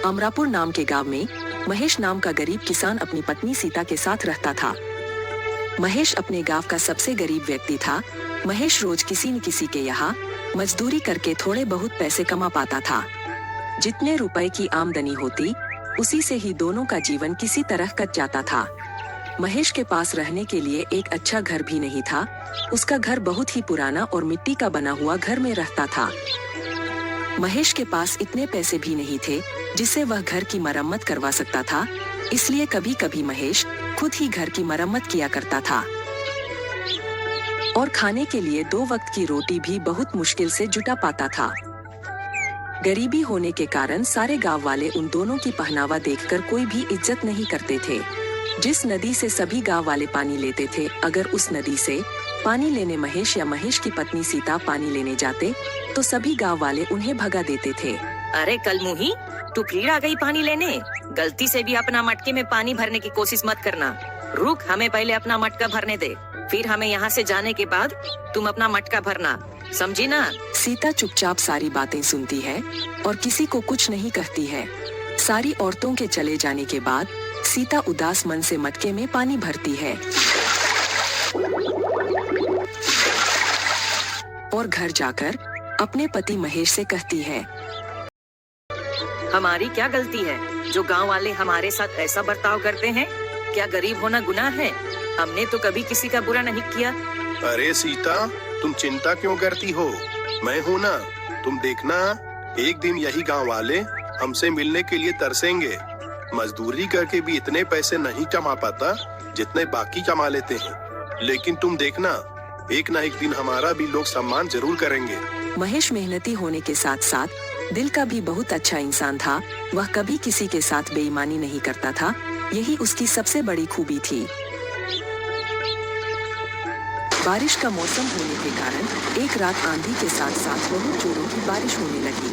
अमरापुर नाम के गांव में महेश नाम का गरीब किसान अपनी पत्नी सीता के साथ रहता था। महेश अपने गांव का सबसे गरीब व्यक्ति था। महेश रोज किसी न किसी के यहाँ मजदूरी करके थोड़े बहुत पैसे कमा पाता था। जितने रुपए की आमदनी होती उसी से ही दोनों का जीवन किसी तरह कट जाता था। महेश के पास रहने के लिए एक अच्छा घर भी नहीं था। उसका घर बहुत ही पुराना और मिट्टी का बना हुआ घर में रहता था। महेश के पास इतने पैसे भी नहीं थे जिससे वह घर की मरम्मत करवा सकता था, इसलिए कभी कभी महेश खुद ही घर की मरम्मत किया करता था और खाने के लिए 2 वक्त की रोटी भी बहुत मुश्किल से जुटा पाता था। गरीबी होने के कारण सारे गांव वाले उन दोनों की पहनावा देखकर कोई भी इज्जत नहीं करते थे। जिस नदी से सभी गांव वाले पानी लेते थे, अगर उस नदी से पानी लेने महेश या महेश की पत्नी सीता पानी लेने जाते तो सभी गांव वाले उन्हें भगा देते थे। अरे कलमुही, तू फिर आ गई पानी लेने। गलती से भी अपना मटके में पानी भरने की कोशिश मत करना। रुक, हमें पहले अपना मटका भरने दे, फिर हमें यहाँ से जाने के बाद तुम अपना मटका भरना, समझी ना? सीता चुपचाप सारी बातें सुनती है और किसी को कुछ नहीं कहती है। सारी औरतों के चले जाने के बाद सीता उदास मन से मटके में पानी भरती है और घर जाकर अपने पति महेश से कहती है, हमारी क्या गलती है जो गांव वाले हमारे साथ ऐसा बर्ताव करते हैं? क्या गरीब होना गुनाह है? हमने तो कभी किसी का बुरा नहीं किया। अरे सीता, तुम चिंता क्यों करती हो? मैं हूँ ना, तुम देखना, एक दिन यही गांव वाले हमसे मिलने के लिए तरसेंगे। मजदूरी करके भी इतने पैसे नहीं कमा पाता जितने बाकी कमा लेते हैं, लेकिन तुम देखना, एक ना एक दिन हमारा भी लोग सम्मान जरूर करेंगे। महेश मेहनती होने के साथ साथ दिल का भी बहुत अच्छा इंसान था। वह कभी किसी के साथ बेईमानी नहीं करता था, यही उसकी सबसे बड़ी खूबी थी। बारिश का मौसम होने के कारण एक रात आंधी के साथ साथ बहुत जोरों की बारिश होने लगी।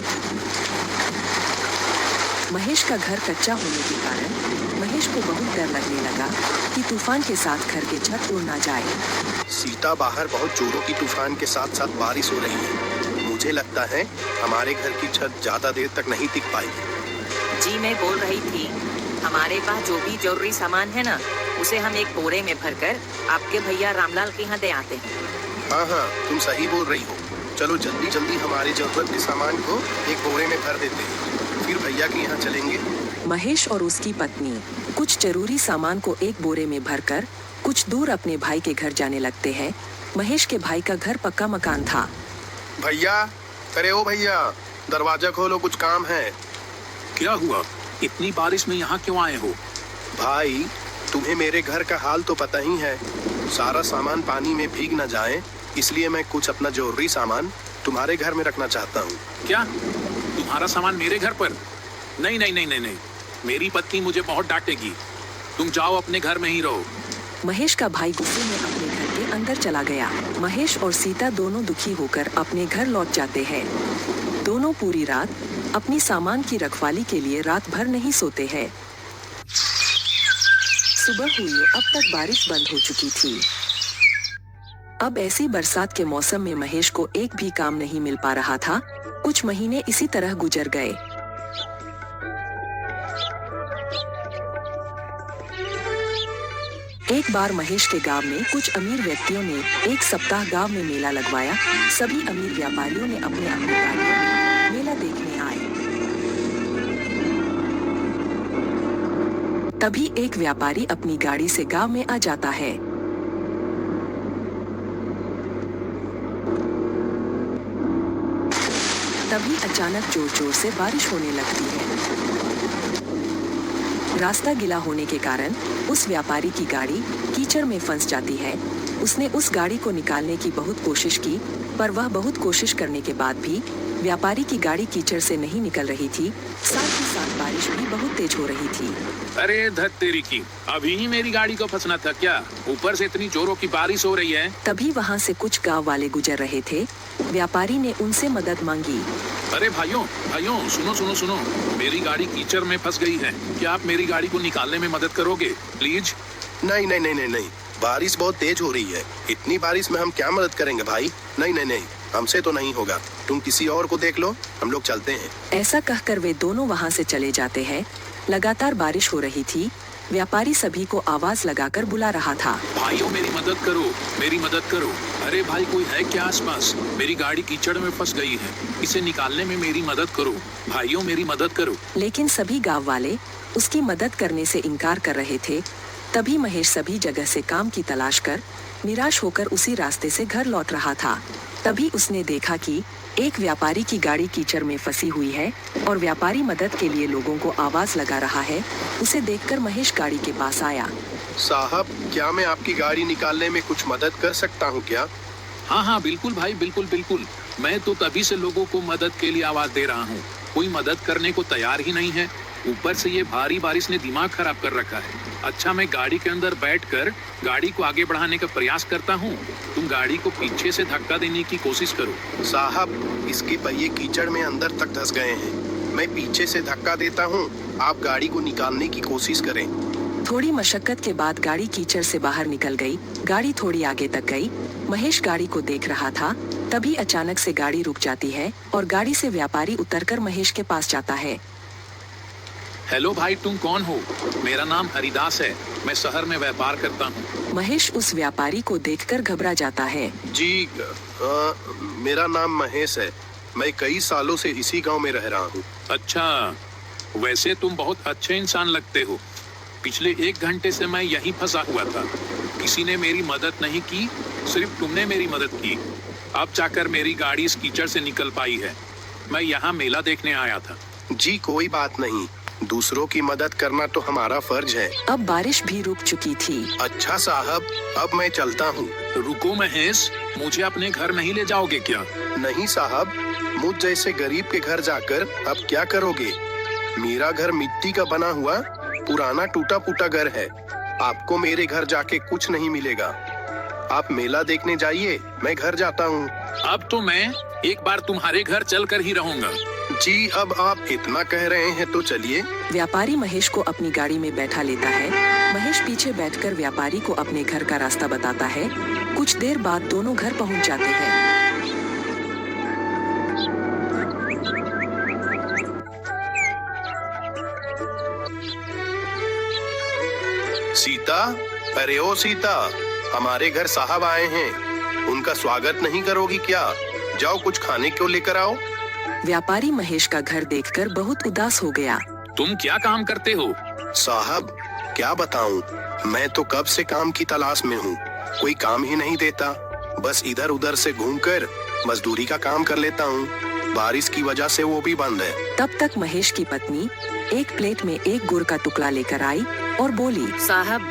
महेश का घर कच्चा होने के कारण महेश को बहुत डर लगने लगा कि तूफान के साथ घर के छत उड़ ना जाए। सीता, बाहर बहुत जोरों की तूफान के साथ साथ बारिश हो रही है। मुझे लगता है हमारे घर की छत ज्यादा देर तक नहीं टिक पाएगी। जी, मैं बोल रही थी, हमारे पास जो भी जरूरी सामान है ना, उसे हम एक बोरे में भरकर आपके भैया रामलाल के यहाँ दे आते हैं। हाँ हाँ, तुम सही बोल रही हो। चलो जल्दी जल्दी हमारे जरूरत के सामान को एक बोरे में भर देते हैं, फिर भैया के यहाँ चलेंगे। महेश और उसकी पत्नी कुछ जरूरी सामान को एक बोरे में भरकर कुछ दूर अपने भाई के घर जाने लगते हैं। महेश के भाई का घर पक्का मकान था। भैया, अरे ओ भैया, दरवाजा खोलो, कुछ काम है। क्या हुआ? इतनी बारिश में यहाँ क्यों आए हो? भाई, तुम्हें मेरे घर का हाल तो पता ही है। सारा सामान पानी में भीग न जाए, इसलिए मैं कुछ अपना जरूरी सामान तुम्हारे घर में रखना चाहता हूँ। क्या तुम्हारा सामान मेरे घर पर? नहीं नहीं नहीं नहीं नहीं, मेरी पत्नी मुझे बहुत डांटेगी। तुम जाओ, अपने घर में ही रहो। महेश का भाई गुस्से में अपने घर के अंदर चला गया। महेश और सीता दोनों दुखी होकर अपने घर लौट जाते हैं। दोनों पूरी रात अपनी सामान की रखवाली के लिए रात भर नहीं सोते हैं। सुबह हुई, अब तक बारिश बंद हो चुकी थी। अब ऐसी बरसात के मौसम में महेश को एक भी काम नहीं मिल पा रहा था। कुछ महीने इसी तरह गुजर गए। एक बार महेश के गांव में कुछ अमीर व्यक्तियों ने एक सप्ताह गांव में मेला लगवाया। सभी अमीर व्यापारियों ने अपने अपने गाड़ियों में मेला देखने आए। तभी एक व्यापारी अपनी गाड़ी से गांव में आ जाता है। तभी अचानक जोर जोर से बारिश होने लगती है। रास्ता गीला होने के कारण उस व्यापारी की गाड़ी कीचड़ में फंस जाती है। उसने उस गाड़ी को निकालने की बहुत कोशिश की, पर वह बहुत कोशिश करने के बाद भी व्यापारी की गाड़ी कीचड़ से नहीं निकल रही थी। साथ ही साथ बारिश भी बहुत तेज हो रही थी। अरे धत तेरी की, अभी ही मेरी गाड़ी को फंसना था क्या? ऊपर से इतनी जोरों की बारिश हो रही है। तभी वहाँ से कुछ गांव वाले गुजर रहे थे। व्यापारी ने उनसे मदद मांगी। अरे भाइयों भाइयों, सुनो सुनो सुनो, मेरी गाड़ी कीचड़ में फंस गई है। क्या आप मेरी गाड़ी को निकालने में मदद करोगे प्लीज? नहीं नहीं नहीं नहीं नहीं, बारिश बहुत तेज हो रही है। इतनी बारिश में हम क्या मदद करेंगे भाई? नहीं नहीं नहीं, हमसे तो नहीं होगा, तुम किसी और को देख लो, हम लोग चलते हैं। ऐसा कहकर वे दोनों वहां से चले जाते हैं। लगातार बारिश हो रही थी। व्यापारी सभी को आवाज लगाकर बुला रहा था। भाइयों मेरी मदद करो, मेरी मदद करो। अरे भाई कोई है क्या आसपास? मेरी गाड़ी कीचड़ में फंस गई है, इसे निकालने में मेरी मदद करो। भाइयों मेरी मदद करो। लेकिन सभी गांव वाले उसकी मदद करने से इनकार कर रहे थे। तभी महेश सभी जगह से काम की तलाश कर निराश होकर उसी रास्ते से घर लौट रहा था। तभी उसने देखा कि एक व्यापारी की गाड़ी कीचड़ में फंसी हुई है और व्यापारी मदद के लिए लोगों को आवाज लगा रहा है। उसे देखकर महेश गाड़ी के पास आया। साहब, क्या मैं आपकी गाड़ी निकालने में कुछ मदद कर सकता हूँ क्या? हाँ हाँ बिल्कुल भाई, बिल्कुल बिल्कुल। मैं तो तभी से लोगों को मदद के लिए आवाज दे रहा हूँ, कोई मदद करने को तैयार ही नहीं है। ऊपर से ये भारी बारिश ने दिमाग खराब कर रखा है। अच्छा, मैं गाड़ी के अंदर बैठकर गाड़ी को आगे बढ़ाने का प्रयास करता हूँ, तुम गाड़ी को पीछे से धक्का देने की कोशिश करो। साहब, इसके पहिए कीचड़ में अंदर तक धंस गए हैं। मैं पीछे से धक्का देता हूँ, आप गाड़ी को निकालने की कोशिश करें। थोड़ी मशक्कत के बाद गाड़ी कीचड़ से बाहर निकल गई। गाड़ी थोड़ी आगे तक गई। महेश गाड़ी को देख रहा था। तभी अचानक से गाड़ी रुक जाती है और गाड़ी से व्यापारी उतरकर महेश के पास जाता है। हेलो भाई, तुम कौन हो? मेरा नाम हरिदास है, मैं शहर में व्यापार करता हूँ। महेश उस व्यापारी को देखकर घबरा जाता है। जी, मेरा नाम महेश है। मैं कई सालों से इसी गांव में रह रहा हूँ। अच्छा, वैसे तुम बहुत अच्छे इंसान लगते हो। पिछले 1 घंटे से मैं यहीं फंसा हुआ था, किसी ने मेरी मदद नहीं की, सिर्फ तुमने मेरी मदद की। अब जाकर मेरी गाड़ी इस कीचड़ से निकल पाई है। मैं यहाँ मेला देखने आया था। जी कोई बात नहीं, दूसरों की मदद करना तो हमारा फर्ज है। अब बारिश भी रुक चुकी थी। अच्छा साहब, अब मैं चलता हूँ। रुको महेश, मुझे अपने घर नहीं ले जाओगे क्या? नहीं साहब, मुझ जैसे गरीब के घर जाकर अब क्या करोगे? मेरा घर मिट्टी का बना हुआ पुराना टूटा फूटा घर है। आपको मेरे घर जाके कुछ नहीं मिलेगा। आप मेला देखने जाइए, मैं घर जाता हूँ। अब तो मैं एक बार तुम्हारे घर चलकर ही रहूंगा। जी, अब आप इतना कह रहे हैं तो चलिए। व्यापारी महेश को अपनी गाड़ी में बैठा लेता है। महेश पीछे बैठकर व्यापारी को अपने घर का रास्ता बताता है। कुछ देर बाद दोनों घर पहुंच जाते हैं। सीता, अरे ओ सीता, हमारे घर साहब आए हैं, उनका स्वागत नहीं करोगी क्या? जाओ कुछ खाने को लेकर आओ। व्यापारी महेश का घर देखकर बहुत उदास हो गया। तुम क्या काम करते हो? साहब, क्या बताऊं, मैं तो कब से काम की तलाश में हूँ, कोई काम ही नहीं देता। बस इधर उधर से घूमकर मजदूरी का काम कर लेता हूँ। बारिश की वजह से वो भी बंद है। तब तक महेश की पत्नी एक प्लेट में एक गुड़ का टुकड़ा लेकर आई और बोली, साहब,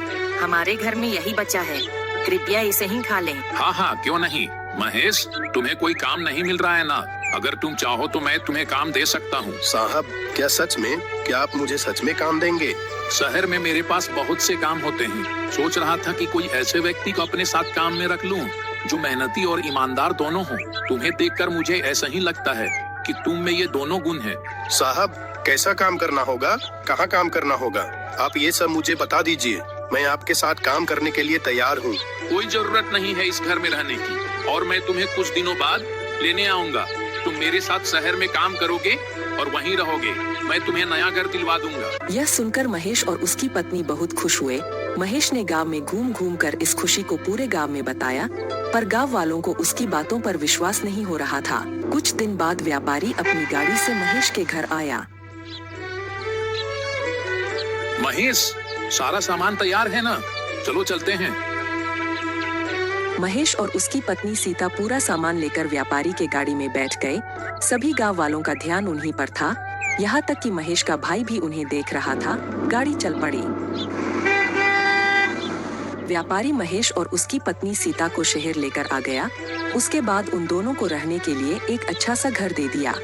हमारे घर में यही बचा है, कृपया इसे ही खा लें। हाँ हाँ, क्यों नहीं। महेश, तुम्हें कोई काम नहीं मिल रहा है ना? अगर तुम चाहो तो मैं तुम्हें काम दे सकता हूँ। साहब, क्या सच में? क्या आप मुझे सच में काम देंगे? शहर में मेरे पास बहुत से काम होते हैं। सोच रहा था कि कोई ऐसे व्यक्ति को अपने साथ काम में रख लूं जो मेहनती और ईमानदार दोनों हो। तुम्हें देखकर मुझे ऐसा ही लगता है कि तुम में ये दोनों गुण हैं। साहब, कैसा काम करना होगा, कहाँ काम करना होगा, आप ये सब मुझे बता दीजिए। मैं आपके साथ काम करने के लिए तैयार हूँ। कोई जरूरत नहीं है इस घर में रहने की, और मैं तुम्हें कुछ दिनों बाद लेने आऊंगा। तुम मेरे साथ शहर में काम करोगे और वहीं रहोगे। मैं तुम्हें नया घर दिलवा दूंगा। यह सुनकर महेश और उसकी पत्नी बहुत खुश हुए। महेश ने गांव में घूम घूम कर इस खुशी को पूरे गांव में बताया, पर गांव वालों को उसकी बातों पर विश्वास नहीं हो रहा था। कुछ दिन बाद व्यापारी अपनी गाड़ी से महेश के घर आया। महेश, सारा सामान तैयार है ना? चलो चलते हैं। महेश और उसकी पत्नी सीता पूरा सामान लेकर व्यापारी के गाड़ी में बैठ गए। सभी गांव वालों का ध्यान उन्हीं पर था, यहाँ तक कि महेश का भाई भी उन्हें देख रहा था। गाड़ी चल पड़ी। व्यापारी महेश और उसकी पत्नी सीता को शहर लेकर आ गया। उसके बाद उन दोनों को रहने के लिए एक अच्छा सा घर दे दिया।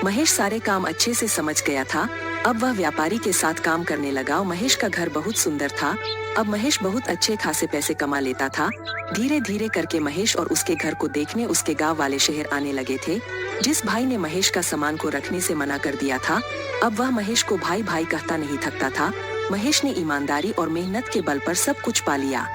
महेश सारे काम अच्छे से समझ गया था। अब वह व्यापारी के साथ काम करने लगा। महेश का घर बहुत सुंदर था। अब महेश बहुत अच्छे खासे पैसे कमा लेता था। धीरे धीरे करके महेश और उसके घर को देखने उसके गांव वाले शहर आने लगे थे। जिस भाई ने महेश का सामान को रखने से मना कर दिया था, अब वह महेश को भाई भाई कहता नहीं थकता था। महेश ने ईमानदारी और मेहनत के बल पर सब कुछ पा लिया।